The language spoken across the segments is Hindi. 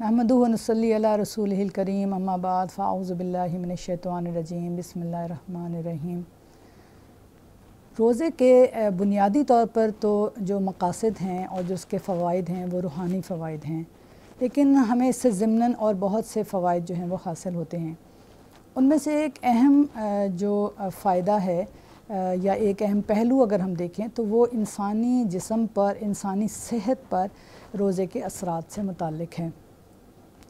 नहमदुहु व नुसल्ली अला रसूलिहिल करीम अम्मा बाद फ़ाऊज़ु बिल्लाहि मिनश शैतानिर रजीम बिस्मिल्लाहिर रहमानिर रहीम। रोज़े के बुनियादी तौर पर तो जो मक़ासद हैं और जो उसके फ़वाइद हैं वो रूहानी फ़वाइद हैं, लेकिन हमें इससे ज़िम्नन और बहुत से फ़वाइद जो हैं वो हासिल होते हैं। उनमें से एक अहम जो फ़ायदा है या एक अहम पहलू अगर हम देखें तो वो इंसानी जिस्म पर, इंसानी सेहत पर रोज़े के असरात से मुताल्लिक़ है।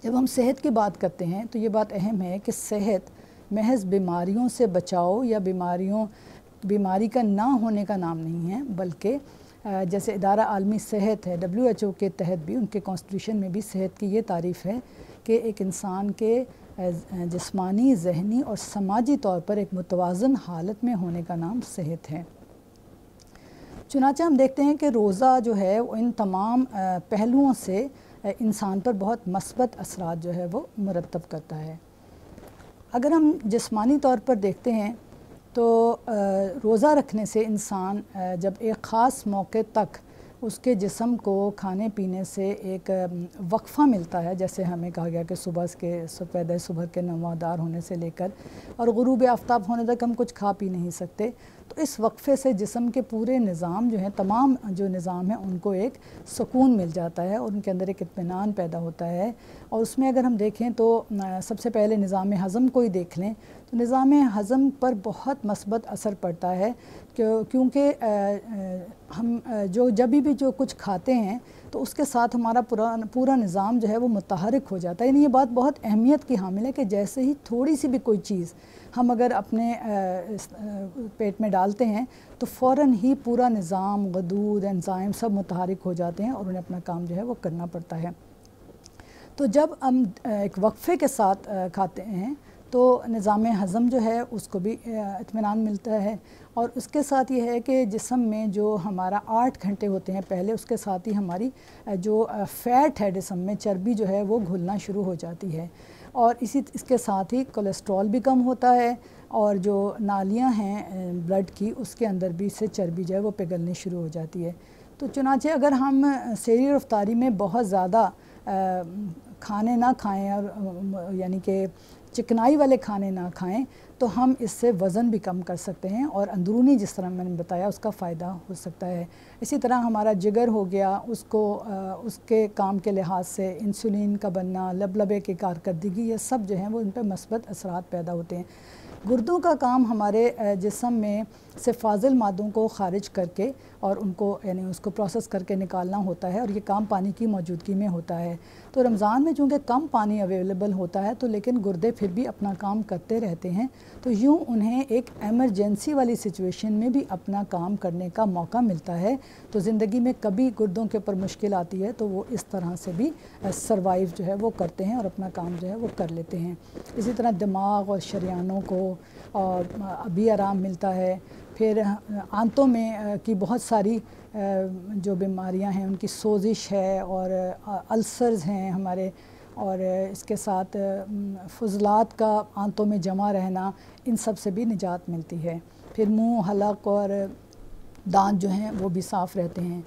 जब हम सेहत की बात करते हैं तो ये बात अहम है कि सेहत महज बीमारियों से बचाव या बीमारी का ना होने का नाम नहीं है, बल्कि जैसे इदारा आलमी सेहत है WHO के तहत भी उनके कॉन्स्टिट्यूशन में भी सेहत की ये तारीफ़ है कि एक इंसान के जिस्मानी, ज़हनी और समाजी तौर पर एक मुतवाज़न हालत में होने का नाम सेहत है। चुनांचे हम देखते हैं कि रोज़ा जो है इन तमाम पहलुओं से इंसान पर बहुत मस्बत असरात जो है वो मुरतब करता है। अगर हम जिस्मानी तौर पर देखते हैं तो रोज़ा रखने से इंसान जब एक ख़ास मौके तक उसके जिस्म को खाने पीने से एक वक्फ़ा मिलता है, जैसे हमें कहा गया कि सफ़ेद सुबह के नवादार होने से लेकर और गुरूब आफ्ताब होने तक हम कुछ खा पी नहीं सकते, तो इस वक्फ़े से जिस्म के पूरे निज़ाम जो हैं, तमाम जो निज़ाम हैं उनको एक सुकून मिल जाता है और उनके अंदर एक इत्मीनान पैदा होता है। और उसमें अगर हम देखें तो सबसे पहले निज़ाम हज़म को ही देख लें तो निज़ाम हज़म पर बहुत मस्बत असर पड़ता है, क्योंकि हम जब भी जो कुछ खाते हैं तो उसके साथ हमारा पूरा निज़ाम जो है वो मुतहरिक हो जाता है। यानी ये बात बहुत अहमियत की हामिल है कि जैसे ही थोड़ी सी भी कोई चीज़ हम अगर अपने पेट में डालते हैं तो फ़ौरन ही पूरा निज़ाम, गदूद, एंजाइम सब मुतहरिक हो जाते हैं और उन्हें अपना काम जो है वो करना पड़ता है। तो जब हम एक वक्फ़े के साथ खाते हैं तो निज़ाम हज़म जो है उसको भी इत्मीनान मिलता है और उसके साथ ये है कि जिस्म में जो हमारा 8 घंटे होते हैं पहले, उसके साथ ही हमारी जो फ़ैट है जिस्म में, चर्बी जो है वो घुलना शुरू हो जाती है और इसके साथ ही कोलेस्ट्रॉल भी कम होता है और जो नालियाँ हैं ब्लड की उसके अंदर भी से चर्बी जो है वो पिघलनी शुरू हो जाती है। तो चुनांचे अगर हम सहरी और इफ्तारी में बहुत ज़्यादा खाने ना खाएं और यानी कि चिकनाई वाले खाने ना खाएं तो हम इससे वज़न भी कम कर सकते हैं और अंदरूनी, जिस तरह मैंने बताया, उसका फ़ायदा हो सकता है। इसी तरह हमारा जिगर हो गया, उसको उसके काम के लिहाज से इंसुलिन का बनना, लबलबे की कारकर्दगी, ये सब जो हैं वो इन पर मस्बत असरात पैदा होते हैं। गुर्दों का काम हमारे जिस्म में से फाजिल मादों को ख़ारिज करके और उनको यानी उसको प्रोसेस करके निकालना होता है और ये काम पानी की मौजूदगी में होता है। तो रमज़ान में चूँकि कम पानी अवेलेबल होता है तो लेकिन गुर्दे फिर भी अपना काम करते रहते हैं, तो यूँ उन्हें एक एमरजेंसी वाली सिचुएशन में भी अपना काम करने का मौका मिलता है। तो ज़िंदगी में कभी गुर्दों के ऊपर मुश्किल आती है तो वो इस तरह से भी सर्वाइव जो है वो करते हैं और अपना काम जो है वो कर लेते हैं। इसी तरह दिमाग और शरियानों को और भी आराम मिलता है। फिर आंतों में की बहुत सारी जो बीमारियां हैं, उनकी सोजिश है और अल्सर्स हैं हमारे, और इसके साथ फुजलात का आंतों में जमा रहना, इन सब से भी निजात मिलती है। फिर मुंह, हलक और दांत जो हैं वो भी साफ़ रहते हैं।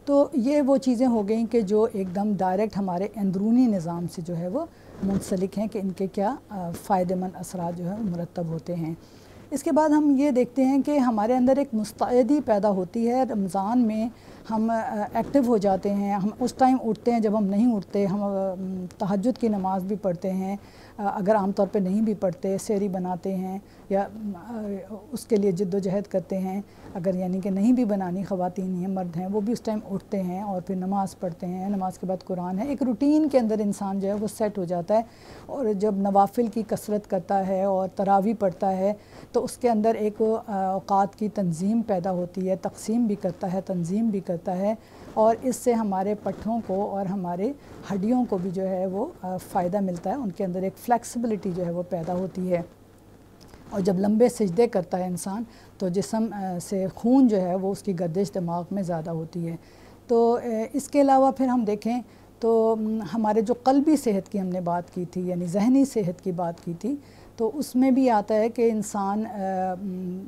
तो ये वो चीज़ें हो गई कि जो एकदम डायरेक्ट हमारे अंदरूनी निज़ाम से जो है वो मुंसलिक हैं कि इनके क्या फ़ायदेमंद असरात जो है मुरतब होते हैं। इसके बाद हम ये देखते हैं कि हमारे अंदर एक मुस्तैदी पैदा होती है। रमज़ान में हम एक्टिव हो जाते हैं, हम उस टाइम उठते हैं जब हम नहीं उठते, हम तहज्जुद की नमाज़ भी पढ़ते हैं, अगर आम तौर पे नहीं भी पढ़ते, सहरी बनाते हैं या उसके लिए जद्दोजहद करते हैं। अगर यानी कि नहीं भी बनानी, ख़वातीन हैं, मर्द हैं, वो भी उस टाइम उठते हैं और फिर नमाज़ पढ़ते हैं। नमाज के बाद कुरान है, एक रूटीन के अंदर इंसान जो है वो सेट हो जाता है और जब नवाफिल की कसरत करता है और तरावी पढ़ता है तो उसके अंदर एक औक़ात की तंज़ीम पैदा होती है, तक़सीम भी करता है, तंज़ीम भी करता है और इससे हमारे पट्ठों को और हमारे हड्डियों को भी जो है वो फ़ायदा मिलता है। उनके अंदर एक फ़्लेक्सिबिलिटी जो है वो पैदा होती है और जब लंबे सजदे करता है इंसान तो जिस्म से खून जो है वो उसकी गर्दिश दिमाग में ज़्यादा होती है। तो इसके अलावा फिर हम देखें तो हमारे जो क़ल्बी सेहत की हमने बात की थी, यानी ज़हनी सेहत की बात की थी, तो उसमें भी आता है कि इंसान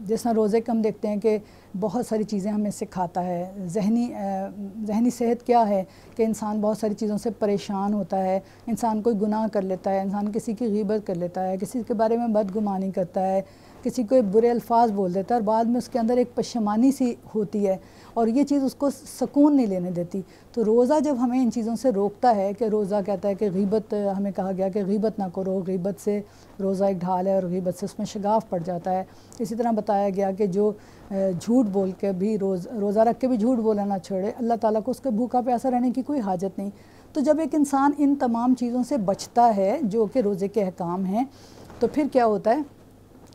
जैसा रोज़े का हम देखते हैं कि बहुत सारी चीज़ें हमें सिखाता है। जहनी सेहत क्या है कि इंसान बहुत सारी चीज़ों से परेशान होता है, इंसान कोई गुनाह कर लेता है, इंसान किसी की ग़ीबत कर लेता है, किसी के बारे में बदगुमानी करता है, किसी को बुरे अल्फाज बोल देता है और बाद में उसके अंदर एक पशमानी सी होती है और ये चीज़ उसको सुकून नहीं लेने देती। तो रोज़ा जब हमें इन चीज़ों से रोकता है कि रोज़ा कहता है कि ग़ीबत, हमें कहा गया कि ग़ीबत ना करो, ग़ीबत से रोज़ा एक ढाल है और ग़ीबत से उसमें शगाफ पड़ जाता है। इसी तरह बताया गया कि जो झूठ बोल के भी रोज़ा रख के भी झूठ बोलना ना छोड़े, अल्लाह ताला को उसके भूखा प्यासा रहने की कोई हाजत नहीं। तो जब एक इंसान इन तमाम चीज़ों से बचता है जो कि रोज़े के अहकाम हैं, तो फिर क्या होता है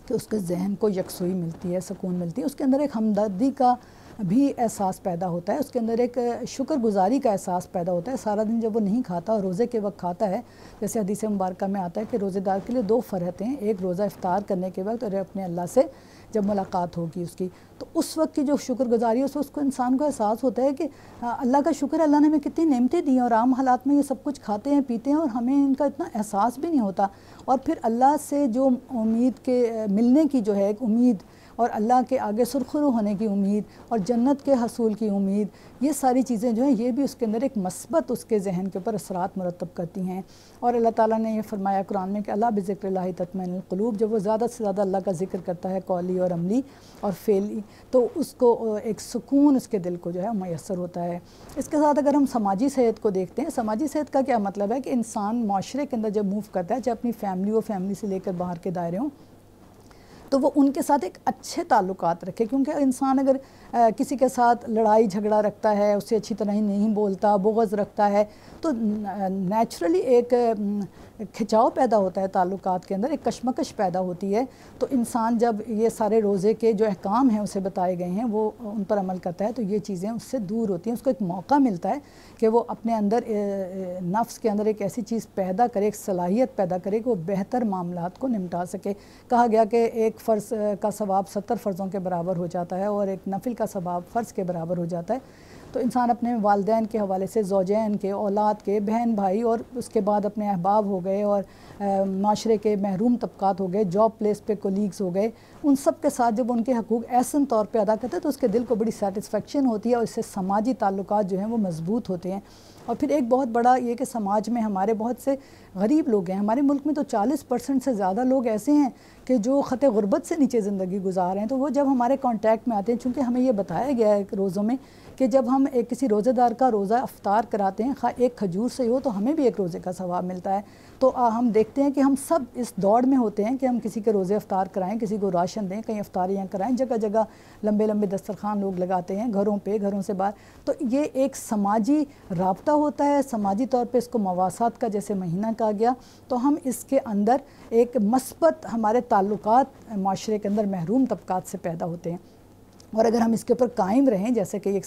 कि उसके जहन को यकसुई मिलती है, सुकून मिलती है, उसके अंदर एक हमदर्दी का भी एहसास पैदा होता है, उसके अंदर एक शुक्रगुजारी का एहसास पैदा होता है। सारा दिन जब वो नहीं खाता और रोज़े के वक्त खाता है, जैसे हदीस मुबारक में आता है कि रोज़ेदार के लिए 2 फ़रहतें हैं, एक रोज़ा इफ्तार करने के वक्त और अपने अल्लाह से जब मुलाकात होगी उसकी, तो उस वक्त की जो शुक्रगुजारी है उसको इंसान को एहसास होता है कि अल्लाह का शुक्र, अल्लाह ने हमें कितनी नेमतें दी हैं और आम हालात में ये सब कुछ खाते हैं पीते हैं और हमें इनका इतना एहसास भी नहीं होता। और फिर अल्लाह से जो उम्मीद के मिलने की जो है एक उम्मीद और अल्लाह के आगे सुरखरू होने की उम्मीद और जन्नत के हसूल की उम्मीद, ये सारी चीज़ें जो हैं ये भी उसके अंदर एक मस्बत उसके जहन के ऊपर असरात मुरतब करती हैं। और अल्लाह ताला ने ये फरमाया कुरान में कि अल्लाह बिज़िक्रिल्लाहि तत्मइनुल क़ुलूब, जब वो ज़्यादा से ज़्यादा अल्लाह का ज़िक्र करता है कौली और अमली और फ़ेली, तो उसको एक सुकून उसके दिल को जो है मैसर होता है। इसके साथ अगर हम समाजी सेहत को देखते हैं, समाजी सेहत का क्या मतलब है कि इंसान माशरे के अंदर जब मूव करता है, चाहे अपनी फैमिली हो, फैमिली से लेकर बाहर के दायरे हों, तो वो उनके साथ एक अच्छे ताल्लुकात रखे। क्योंकि इंसान अगर किसी के साथ लड़ाई झगड़ा रखता है, उससे अच्छी तरह ही नहीं बोलता, बुग़्ज़ रखता है, तो नेचुरली एक खिंचाव पैदा होता है ताल्लुकात के अंदर, एक कशमकश पैदा होती है। तो इंसान जब ये सारे रोज़े के जो अहकाम हैं उसे बताए गए हैं वो उन पर अमल करता है, तो ये चीज़ें उससे दूर होती हैं। उसको एक मौका मिलता है कि वो अपने अंदर नफ्स के अंदर एक ऐसी चीज़ पैदा करे, एक सलाहियत पैदा करे कि वो बेहतर मामलात को निपटा सके। कहा गया कि एक फ़र्ज़ का सवाब 70 फ़र्ज़ों के बराबर हो जाता है और एक नफिल का सवाब फ़र्ज़ के बराबर हो जाता है। तो इंसान अपने वालिदैन के हवाले से, ज़ौजैन के, औलाद के, बहन भाई और उसके बाद अपने अहबाब हो गए और माशरे के महरूम तबकात हो गए, जॉब प्लेस पे कोलीग्स हो गए, उन सब के साथ जब उनके हकूक़ एहसन तौर पे अदा करते हैं तो उसके दिल को बड़ी सेटिस्फेक्शन होती है और इससे समाजी ताल्लुकात जो हैं वो मज़बूत होते हैं। और फिर एक बहुत बड़ा ये कि समाज में हमारे बहुत से गरीब लोग हैं। हमारे मुल्क में तो 40% से ज़्यादा लोग ऐसे हैं कि जो ख़त गुर्बत से नीचे ज़िंदगी गुजार रहे हैं। तो वो जब हमारे कांटेक्ट में आते हैं, चूँकि हमें ये बताया गया है रोज़ों में कि जब हम एक किसी रोज़ेदार का रोज़ा इफ्तार कराते हैं, एक खजूर से हो, तो हमें भी एक रोज़े का सवाब मिलता है। तो हम देखते हैं कि हम सब इस दौड़ में होते हैं कि हम किसी के रोज़े इफ्तार कराएं, किसी को राशन दें, कहीं इफ्तारियाँ कराएं, जगह जगह लंबे लंबे दस्तरखान लोग लगाते हैं, घरों पे, घरों से बाहर। तो ये एक समाजी राब्ता होता है, समाजी तौर पे इसको मवासात का जैसे महीना कहा गया। तो हम इसके अंदर एक मस्बत हमारे ताल्लुकात माशरे के अंदर महरूम तबकात से पैदा होते हैं। और अगर हम इसके ऊपर कायम रहें, जैसे कि एक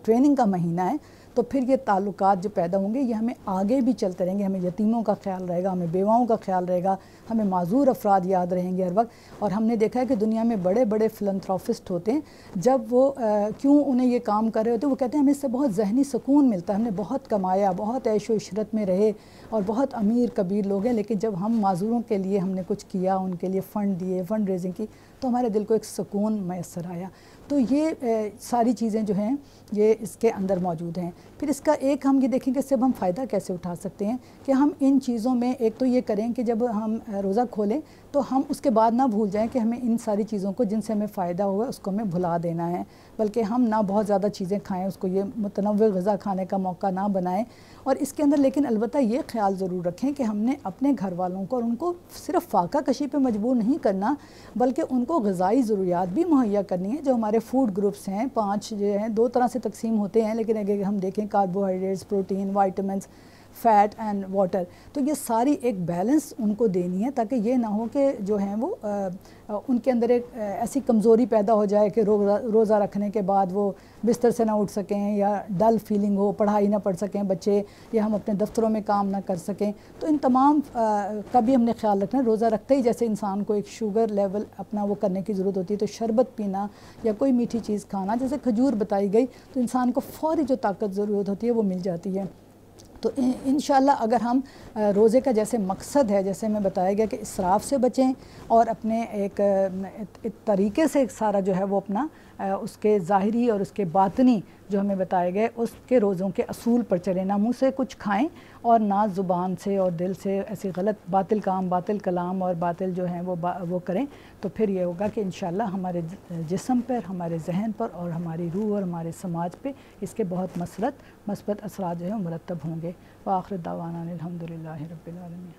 ट्रेनिंग का महीना है, तो फिर ये ताल्लुकात जो पैदा होंगे ये हमें आगे भी चलते रहेंगे। हमें यतीमों का ख्याल रहेगा, हमें बेवाओं का ख्याल रहेगा, हमें माजूर अफराद याद रहेंगे हर वक्त। और हमने देखा है कि दुनिया में बड़े बड़े फिलंथ्रोपिस्ट होते हैं, जब वो क्यों उन्हें ये काम कर रहे होते हैं, वो कहते हैं हमें इससे बहुत जहनी सुकून मिलता है, हमने बहुत कमाया, बहुत ऐशो इशरत में रहे और बहुत अमीर कबीर लोग हैं, लेकिन जब हम माजूरों के लिए हमने कुछ किया, उनके लिए फ़ंड दिए, फ़ंड रेजिंग की, तो हमारे दिल को एक सुकून मैसर आया। तो ये सारी चीज़ें जो हैं ये इसके अंदर मौजूद हैं। फिर इसका एक हम ये देखें कि इससे हम फ़ायदा कैसे उठा सकते हैं कि हम इन चीज़ों में एक तो ये करें कि जब हम रोज़ा खोलें तो हम उसके बाद ना भूल जाएं कि हमें इन सारी चीज़ों को जिनसे हमें फ़ायदा हुआ उसको हमें भुला देना है, बल्कि हम ना बहुत ज़्यादा चीज़ें खाएं, उसको ये मुतनव्वि ग़िज़ा खाने का मौका ना बनाएं। और इसके अंदर लेकिन अलबत्ता ये ख्याल ज़रूर रखें कि हमने अपने घर वालों को और उनको सिर्फ़ फ़ाका कशी पे मजबूर नहीं करना, बल्कि उनको ग़िज़ाई ज़रूरियात भी मुहैया करनी है। जो हमारे फूड ग्रुप्स हैं 5 जो हैं 2 तरह से तकसीम होते हैं, लेकिन अगर हम देखें carbohydrates, protein, vitamins, fat and water, तो ये सारी एक बैलेंस उनको देनी है ताकि ये ना हो कि जो हैं वो उनके अंदर एक ऐसी कमज़ोरी पैदा हो जाए कि रोज़ा रखने के बाद वो बिस्तर से ना उठ सकें या डल फीलिंग हो, पढ़ाई ना पढ़ सकें बच्चे, या हम अपने दफ्तरों में काम ना कर सकें। तो इन तमाम का भी हमने ख्याल रखना है। रोज़ा रखते ही जैसे इंसान को एक शुगर लेवल अपना वो करने की ज़रूरत होती है, तो शरबत पीना या कोई मीठी चीज़ खाना, जैसे खजूर बताई गई, तो इंसान को फ़ौरी जो ताकत ज़रूरत होती है वो मिल जाती है। तो इंशाअल्लाह अगर हम रोज़े का जैसे मकसद है, जैसे हमें बताया गया कि इसराफ़ से बचें और अपने एक तरीके से सारा जो है वो अपना उसके ज़ाहिरी और उसके बातनी जो हमें बताए गए उसके रोज़ों के असूल पर चलें, ना मुँह से कुछ खाएं और ना ज़ुबान से और दिल से ऐसे गलत बातिल काम, बातिल कलाम और बातिल जो हैं वो करें। तो फिर ये होगा कि इंशाअल्लाह हमारे जिस्म पर, हमारे जहन पर और हमारी रूह और हमारे समाज पे इसके बहुत मस्बत असरात जो है मुरतब होंगे। व आखिर दावाना अनिल हम्दुलिल्लाहि रब्बिल आलमीन।